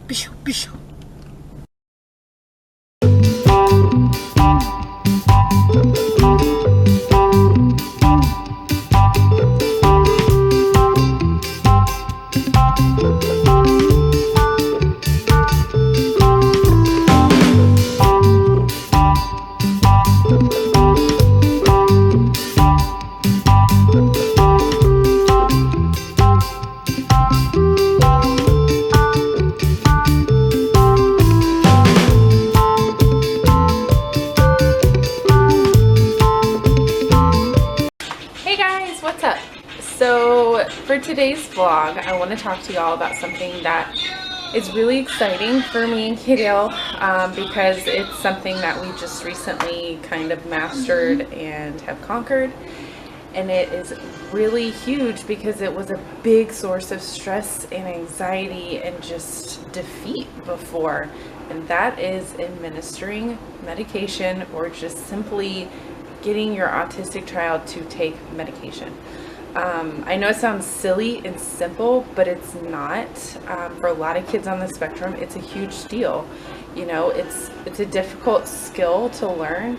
Bishu, bishu. What's up? So for today's vlog, I want to talk to y'all about something that is really exciting for me and Kaidale because it's something that we just recently kind of mastered and have conquered, and it is really huge because it was a big source of stress and anxiety and just defeat before, and that is administering medication or just simply getting your autistic child to take medication. I know it sounds silly and simple, but it's not. For a lot of kids on the spectrum, it's a huge deal. You know, it's a difficult skill to learn,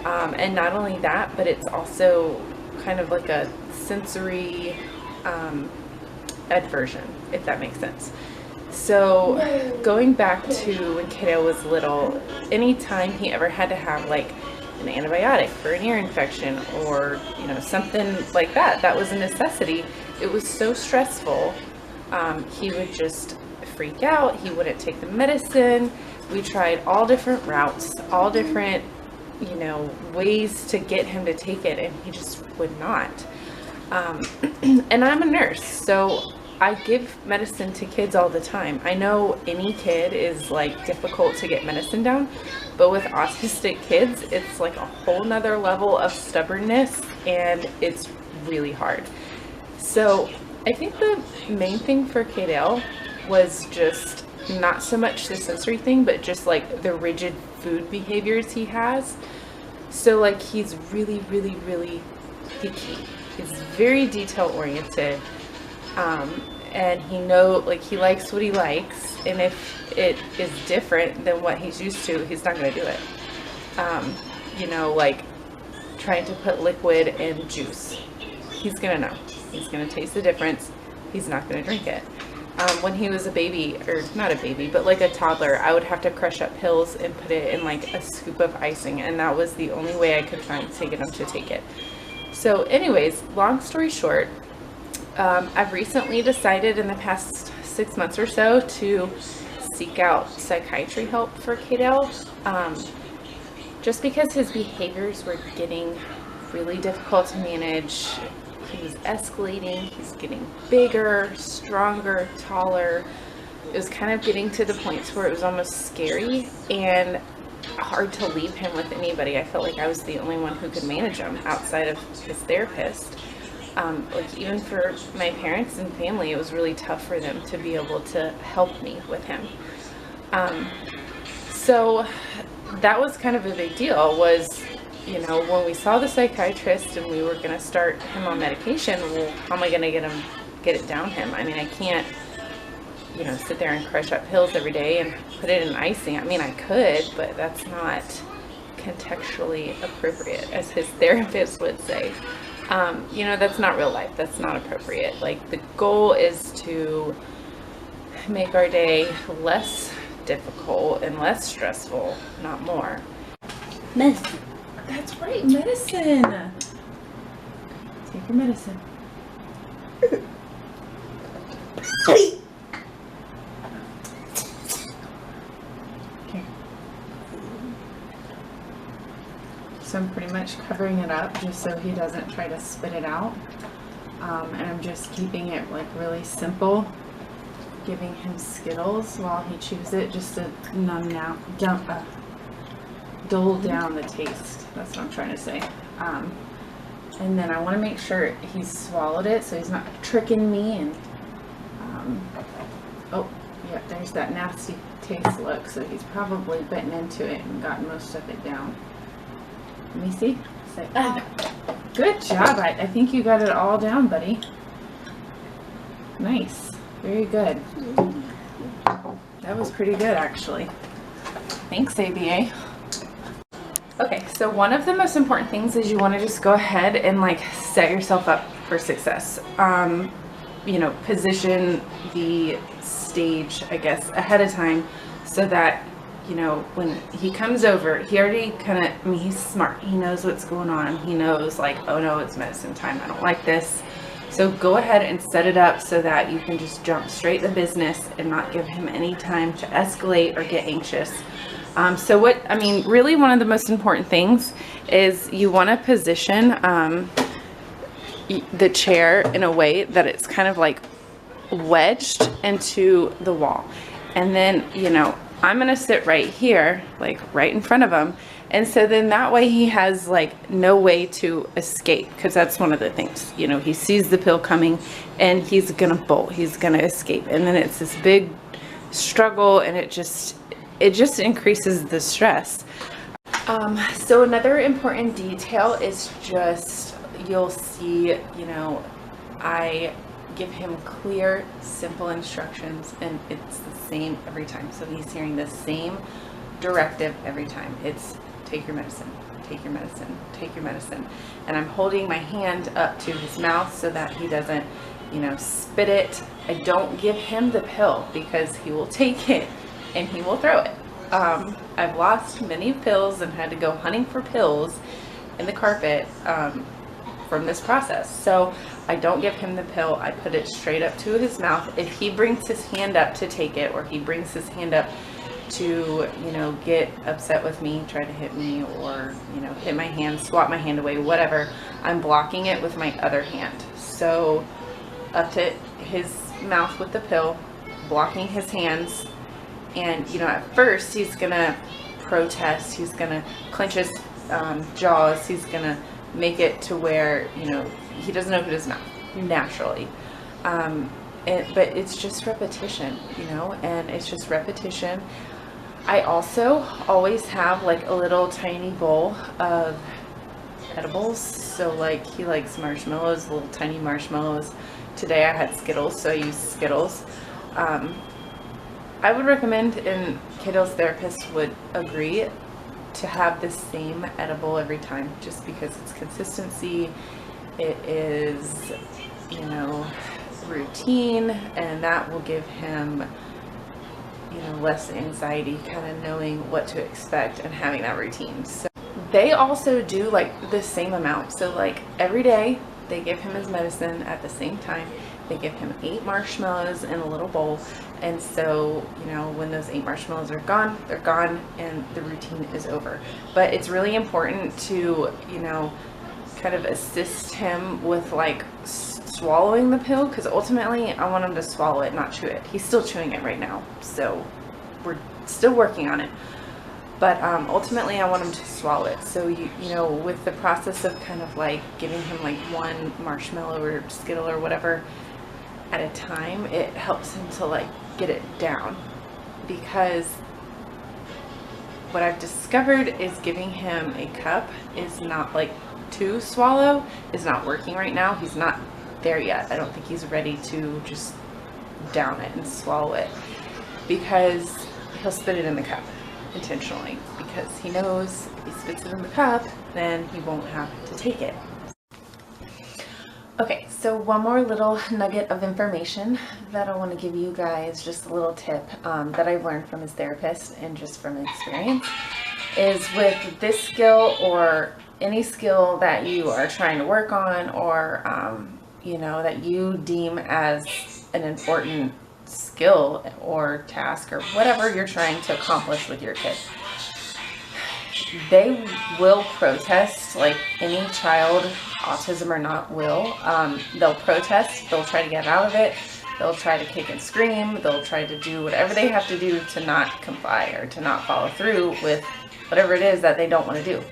and not only that, but it's also kind of like a sensory aversion, if that makes sense. So going back to when Kaidale was little, anytime he ever had to have like an antibiotic for an ear infection or something like that was a necessity, it was so stressful. He would just freak out. He wouldn't take the medicine. We tried all different routes, all different ways to get him to take it, and he just would not. And I'm a nurse, so I give medicine to kids all the time. I know any kid is like difficult to get medicine down, but with autistic kids, it's like a whole nother level of stubbornness, and it's really hard. So I think the main thing for Kaidale was just not so much the sensory thing, but just like the rigid food behaviors he has. So like he's really, really, really picky. He's very detail oriented. And he likes what he likes, and if it is different than what he's used to, he's not going to do it. Like trying to put liquid in juice, he's going to know. He's going to taste the difference. He's not going to drink it. When he was a baby, or not a baby, but like a toddler, I would have to crush up pills and put it in like a scoop of icing, and that was the only way I could find to get him to take it. So anyways, long story short, I've recently decided in the past 6 months or so to seek out psychiatry help for Kaidale, just because his behaviors were getting really difficult to manage. He was escalating. He's getting bigger, stronger, taller. It was kind of getting to the point where it was almost scary and hard to leave him with anybody. I felt like I was the only one who could manage him outside of his therapist. Like even for my parents and family, it was really tough for them to be able to help me with him. So that was kind of a big deal, was, when we saw the psychiatrist and we were going to start him on medication, well, how am I going to get it down him? I mean, I can't, sit there and crush up pills every day and put it in icing. I mean, I could, but that's not contextually appropriate, as his therapist would say. That's not real life. That's not appropriate. Like, the goal is to make our day less difficult and less stressful, not more. Medicine. That's right, medicine. Take your medicine. Okay. So I'm pretty much covering it up just so he doesn't try to spit it out. And I'm just keeping it like really simple, giving him Skittles while he chews it, just to dull down the taste. That's what I'm trying to say. And then I want to make sure he's swallowed it so he's not tricking me. And oh yeah, there's that nasty taste look, so he's probably bitten into it and gotten most of it down. Let me see. Say, good job. I think you got it all down, buddy. Nice. Very good. That was pretty good, actually. Thanks, ABA. Okay, so one of the most important things is you want to just go ahead and like set yourself up for success. You know, position the stage, I guess, ahead of time so that, you know, when he comes over, he already kind of, I mean, he's smart. He knows what's going on. He knows like, oh no, it's medicine time. I don't like this. So go ahead and set it up so that you can just jump straight to business and not give him any time to escalate or get anxious. So what, I mean, really one of the most important things is you want to position the chair in a way that it's kind of like wedged into the wall. And then, you know, I'm going to sit right here, like right in front of him. And so then that way he has like no way to escape, because that's one of the things, you know, he sees the pill coming and he's going to bolt, he's going to escape. And then it's this big struggle and it just increases the stress. So another important detail is just, you'll see, you know, I give him clear, simple instructions, and it's the same every time. So he's hearing the same directive every time. It's take your medicine, take your medicine, take your medicine. And I'm holding my hand up to his mouth so that he doesn't, you know, spit it. I don't give him the pill because he will take it and he will throw it. I've lost many pills and had to go hunting for pills in the carpet from this process. So I don't give him the pill. I put it straight up to his mouth. If he brings his hand up to take it, or he brings his hand up to, you know, get upset with me, try to hit me, or, you know, hit my hand, swat my hand away, whatever, I'm blocking it with my other hand. So up to his mouth with the pill, blocking his hands. And, you know, at first he's gonna protest, he's gonna clench his jaws, he's gonna make it to where, you know, he doesn't open his mouth naturally. But it's just repetition, you know, and it's just repetition. I also always have like a little tiny bowl of edibles. So like he likes marshmallows, little tiny marshmallows. Today I had Skittles, so I use Skittles. I would recommend, and Kaidale's therapist would agree, to have the same edible every time, just because it's consistency, it is, you know, routine, and that will give him, you know, less anxiety, kind of knowing what to expect and having that routine. So they also do like the same amount. So like every day they give him his medicine at the same time. They give him 8 marshmallows in a little bowl. And so, you know, when those 8 marshmallows are gone, they're gone and the routine is over. But it's really important to, you know, kind of assist him with like swallowing the pill, because ultimately I want him to swallow it, not chew it. He's still chewing it right now, so we're still working on it. But ultimately I want him to swallow it. So you know, with the process of kind of like giving him like 1 marshmallow or Skittle or whatever at a time, it helps him to like get it down. Because what I've discovered is giving him a cup is not like to swallow, is not working right now. He's not there yet. I don't think he's ready to just down it and swallow it, because he'll spit it in the cup intentionally, because he knows if he spits it in the cup, then he won't have to take it. Okay, so one more little nugget of information that I want to give you guys, just a little tip that I've learned from his therapist and just from experience, is with this skill or any skill that you are trying to work on, or you know, that you deem as an important skill or task or whatever you're trying to accomplish with your kid, they will protest, like any child, autism or not, will. They'll protest, they'll try to get out of it, they'll try to kick and scream, they'll try to do whatever they have to do to not comply or to not follow through with whatever it is that they don't want to do.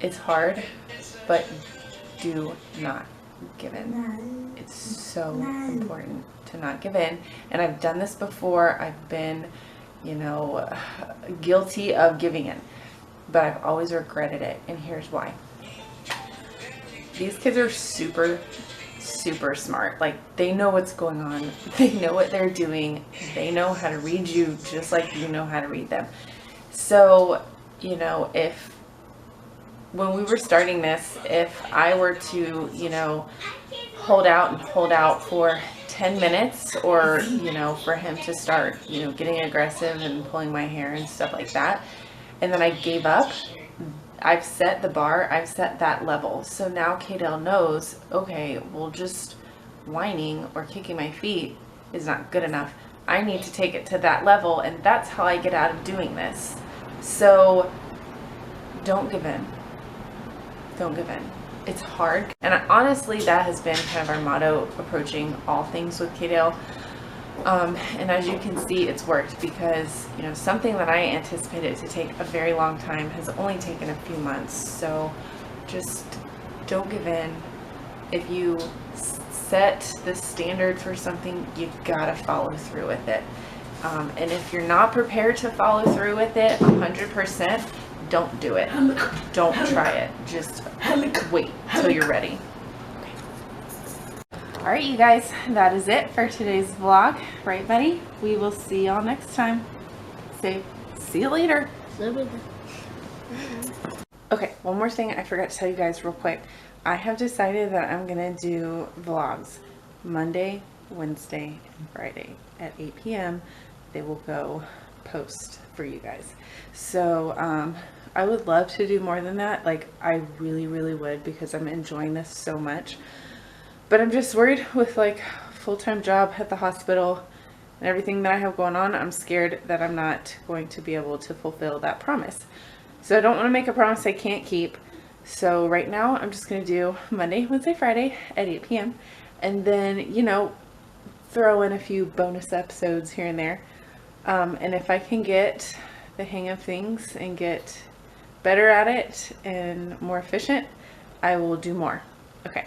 It's hard, but do not give in. It's so important to not give in. And I've done this before. I've been, you know, guilty of giving in, but I've always regretted it. And here's why. These kids are super super smart. Like, they know what's going on. They know what they're doing. They know how to read you just like you know how to read them. So, you know, when we were starting this, if I were to, you know, hold out for 10 minutes, or, you know, for him to start, you know, getting aggressive and pulling my hair and stuff like that, and then I gave up, I've set the bar, I've set that level. So now Kaidale knows, okay, well, just whining or kicking my feet is not good enough. I need to take it to that level, and that's how I get out of doing this. So don't give in. Don't give in. It's hard. And honestly, that has been kind of our motto approaching all things with Kaidale. And as you can see, it's worked, because, you know, something that I anticipated to take a very long time has only taken a few months. So just don't give in. If you set the standard for something, you gotta follow through with it. And if you're not prepared to follow through with it 100%, don't do it. Don't try it. Just wait till you're ready. Okay. All right, you guys, that is it for today's vlog. Right, buddy? We will see y'all next time. Say, see you later. Okay, one more thing I forgot to tell you guys real quick. I have decided that I'm gonna do vlogs Monday, Wednesday, and Friday at 8 p.m. They will go post for you guys. So I would love to do more than that. Like, I really would, because I'm enjoying this so much. But I'm just worried with, like, full-time job at the hospital and everything that I have going on. I'm scared that I'm not going to be able to fulfill that promise. So I don't want to make a promise I can't keep. So right now I'm just going to do Monday, Wednesday, Friday at 8 p.m. and then, you know, throw in a few bonus episodes here and there. And if I can get the hang of things and get better at it and more efficient, I will do more. Okay.